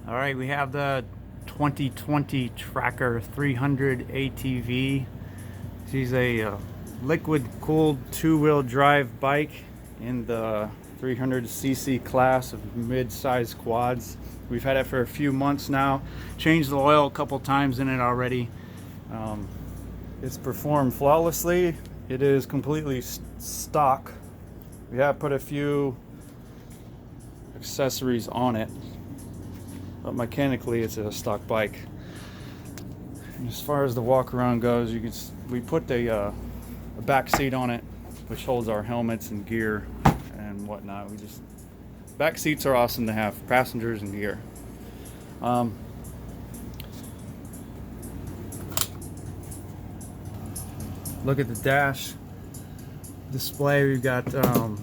All right, we have the 2020 Tracker 300 ATV. She's a liquid-cooled two-wheel drive bike in the 300cc class of mid-size quads. We've had it for a few months now. Changed the oil a couple times in it already. It's performed flawlessly. It is completely stock. We have put a few accessories on it, but mechanically it's a stock bike. And as far as the Walkaround goes, we put a back seat on it, which holds our helmets and gear and whatnot. Back seats are awesome to have, passengers and gear. Look at the dash display. We've got it'll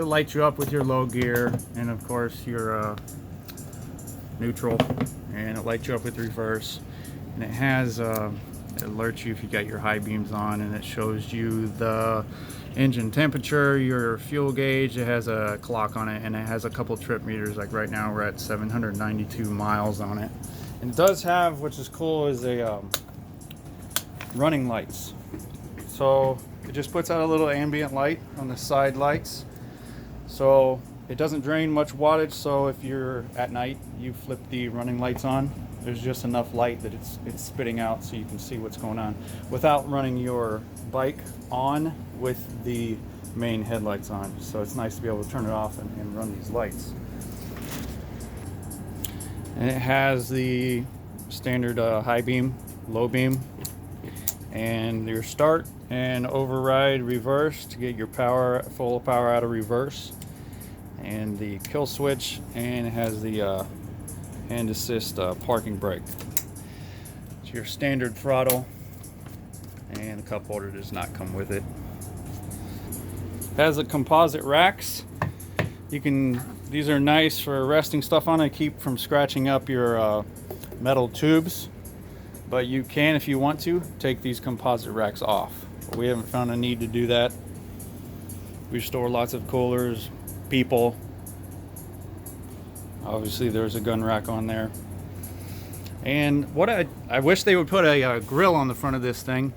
light you up with your low gear, and of course your neutral, and it lights you up with reverse, and it has it alerts you if you got your high beams on, and it shows you the engine temperature, your fuel gauge. It has a clock on it, and it has a couple trip meters. Like right now we're at 792 miles on it, and it does have, which is cool, is a running lights. So it just puts out a little ambient light on the side lights, so it doesn't drain much wattage. So if you're at night, you flip the running lights on, there's just enough light that it's spitting out so you can see what's going on without running your bike on with the main headlights on. So it's nice to be able to turn it off and run these lights. And it has the standard high beam, low beam, and your start and override reverse to get your full power out of reverse, and the kill switch, and it has the hand assist parking brake. It's your standard throttle, and the cup holder does not come with it. Has the composite racks. These are nice for resting stuff on it, keep from scratching up your metal tubes. But you can, if you want to, take these composite racks off. We haven't found a need to do that. We store lots of coolers, people. Obviously there's a gun rack on there. And what I wish they would put a grill on the front of this thing,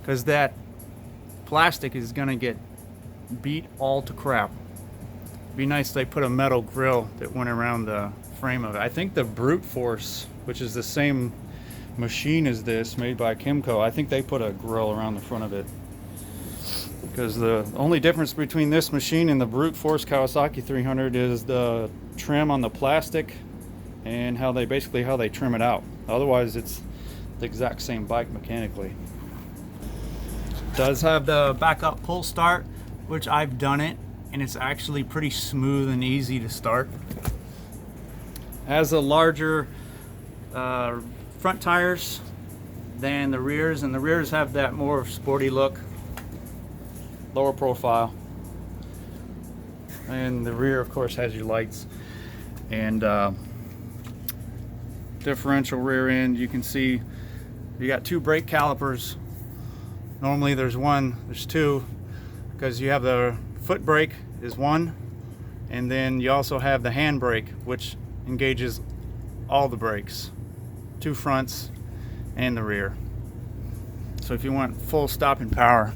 because that plastic is gonna get beat all to crap. It'd be nice if they put a metal grill that went around the frame of it. I think the Brute Force, which is the same machine as this, made by Kimco, I think they put a grill around the front of it, because the only difference between this machine and the Brute Force Kawasaki 300 is the trim on the plastic and how they trim it out. Otherwise it's the exact same bike mechanically. It does have the backup pull start, which I've done it, and it's actually pretty smooth and easy to start. Has a larger front tires than the rears, and the rears have that more sporty look, lower profile, and the rear of course has your lights and differential rear end. You can see you got two brake calipers. Normally there's two, because you have the foot brake is one, and then you also have the hand brake, which engages all the brakes, two fronts and the rear. So if you want full stopping power,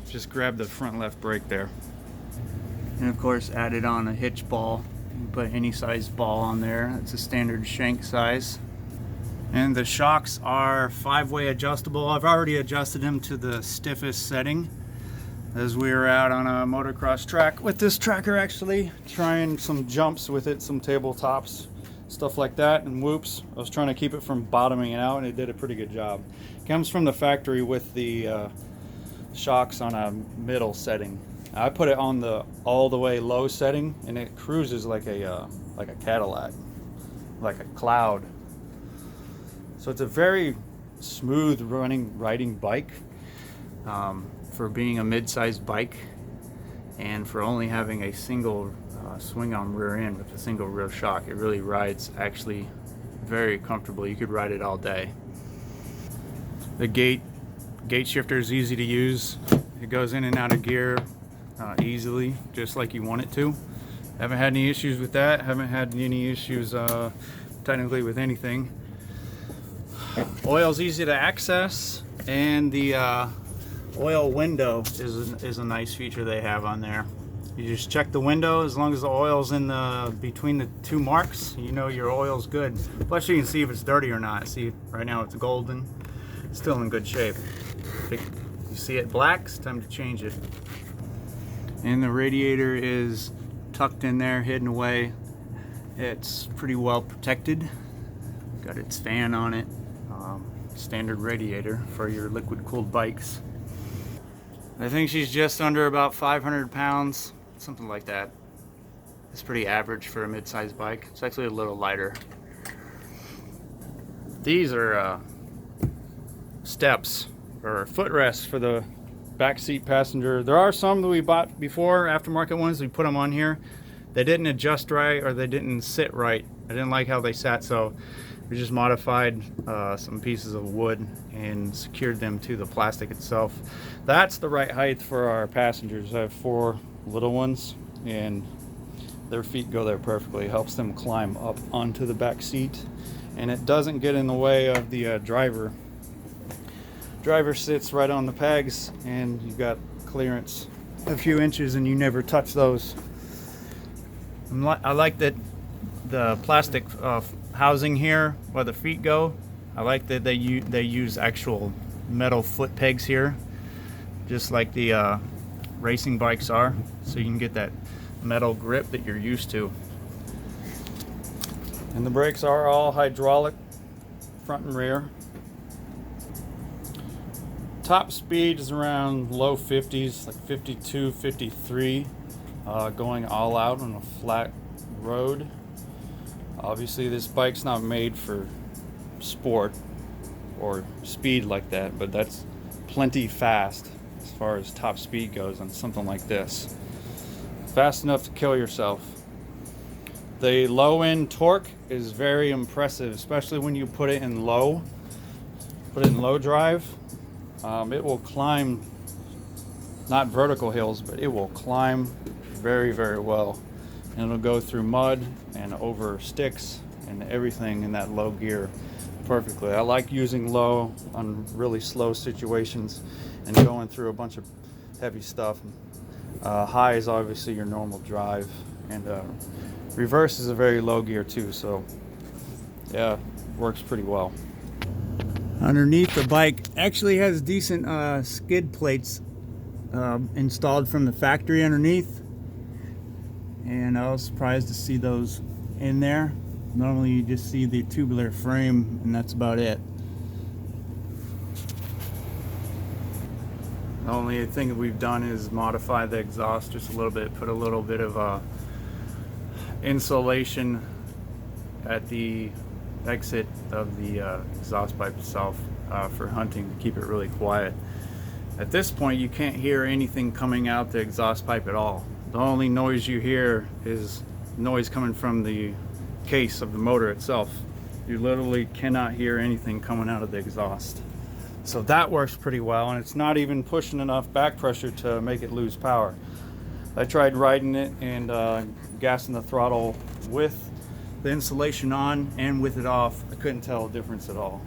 just grab the front left brake there. And of course added on a hitch ball. You can put any size ball on there. It's a standard shank size. And the shocks are 5-way adjustable. I've already adjusted them to the stiffest setting, as we were out on a motocross track with this tracker, actually trying some jumps with it, some tabletops, stuff like that, and whoops, I was trying to keep it from bottoming out, and it did a pretty good job. It comes from the factory with the shocks on a middle setting. I put it on the all the way low setting, and it cruises like a Cadillac, like a Cloud. So it's a very smooth riding bike for being a mid-sized bike, and for only having a single swing arm rear end with a single rear shock. It really rides actually very comfortable. You could ride it all day. The gate shifter is easy to use. It goes in and out of gear easily, just like you want it to. Haven't had any issues with that. Haven't had any issues technically with anything. Oil's easy to access, and the oil window is a nice feature they have on there. You just check the window. As long as the oil's in the between the two marks, you know your oil's good. Plus you can see if it's dirty or not. See, right now it's golden. It's still in good shape. If you see it black, it's time to change it. And the radiator is tucked in there, hidden away. It's pretty well protected. Got its fan on it. Standard radiator for your liquid cooled bikes. I think she's just under about 500 pounds, something like that. It's pretty average for a mid-sized bike. It's actually a little lighter. These are steps or footrests for the back seat passenger. There are some that we bought before, aftermarket ones. We put them on here. They didn't adjust right, or they didn't sit right. I didn't like how they sat, so we just modified some pieces of wood and secured them to the plastic itself. That's the right height for our passengers. I have 4 little ones, and their feet go there perfectly. It helps them climb up onto the back seat, and it doesn't get in the way of the driver. Driver sits right on the pegs, and you've got clearance a few inches, and you never touch those. I like that the plastic housing here where the feet go. I like that they use actual metal foot pegs here, just like the racing bikes are, so you can get that metal grip that you're used to. And the brakes are all hydraulic, front and rear. Top speed is around low 50s, like 52, 53, going all out on a flat road. Obviously this bike's not made for sport or speed like that, but that's plenty fast as far as top speed goes on something like this. Fast enough to kill yourself. The low end torque is very impressive, especially when you put it in low drive. It will climb, not vertical hills, but it will climb very, very well. And it'll go through mud and over sticks and everything in that low gear perfectly. I like using low on really slow situations and going through a bunch of heavy stuff. High is obviously your normal drive, and reverse is a very low gear too, so yeah, works pretty well. Underneath the bike actually has decent skid plates installed from the factory underneath. And I was surprised to see those in there. Normally you just see the tubular frame, and that's about it. The only thing that we've done is modify the exhaust just a little bit, put a little bit of insulation at the exit of the exhaust pipe itself for hunting, to keep it really quiet. At this point you can't hear anything coming out the exhaust pipe at all. The only noise you hear is noise coming from the case of the motor itself. You literally cannot hear anything coming out of the exhaust. So that works pretty well, and it's not even pushing enough back pressure to make it lose power. I tried riding it and gassing the throttle with the insulation on and with it off. I couldn't tell a difference at all.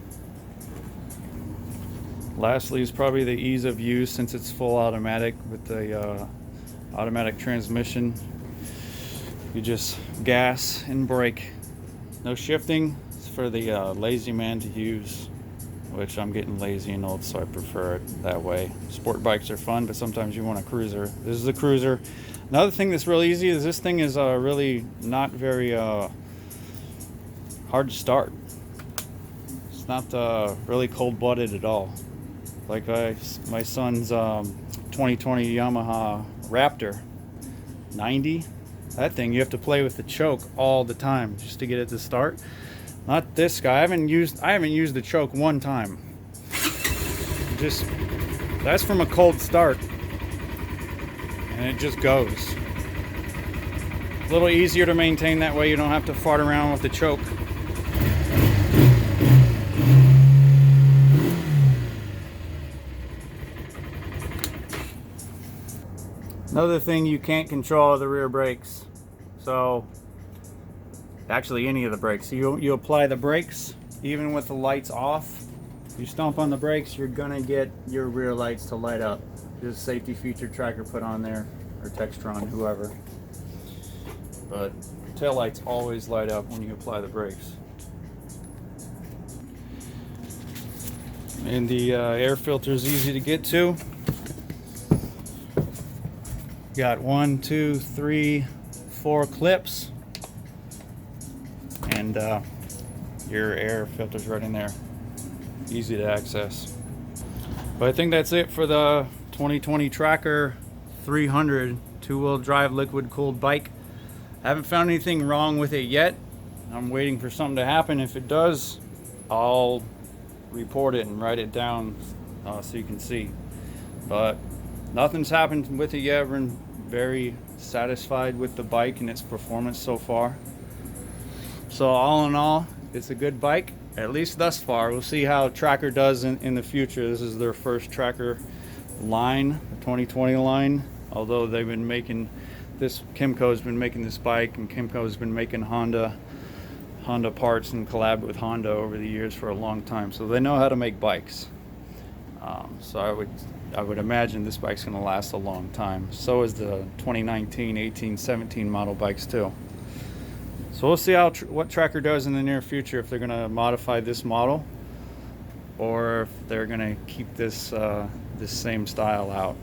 Lastly is probably the ease of use, since it's full automatic with the automatic transmission. You just gas and brake. No shifting. It's for the lazy man to use, which I'm getting lazy and old, so I prefer it that way. Sport bikes are fun, but sometimes you want a cruiser. This is a cruiser. Another thing that's real easy is this thing is really not very hard to start. It's not really cold-blooded at all. Like my son's 2020 Yamaha Raptor 90. That thing, you have to play with the choke all the time just to get it to start. Not this guy. I haven't used the choke one time. Just, that's from a cold start, and it just goes. A little easier to maintain that way. You don't have to fart around with the choke. Another thing you can't control are the rear brakes. So So actually any of the brakes. You apply the brakes even with the lights off. You stomp on the brakes, you're gonna get your rear lights to light up. There's a safety feature tracker put on there, or Textron, whoever. But tail lights always light up when you apply the brakes. And the air filter is easy to get to. Got 1, 2, 3, 4 clips, and your air filter's right in there. Easy to access. But I think that's it for the 2020 Tracker 300 two-wheel drive liquid cooled bike. I haven't found anything wrong with it yet. I'm waiting for something to happen. If it does, I'll report it and write it down so you can see. But nothing's happened with it yet. We're very satisfied with the bike and its performance so far. So all in all, it's a good bike, at least thus far. We'll see how Tracker does in the future. This is their first Tracker line, the 2020 line. Although they've been making this, Kymco's been making this bike, and Kymco's been making Honda parts and collabed with Honda over the years for a long time. So they know how to make bikes. So I would imagine this bike's going to last a long time. So is the 2019, 18, 17 model bikes too. So we'll see what Tracker does in the near future, if they're going to modify this model or if they're going to keep this same style out.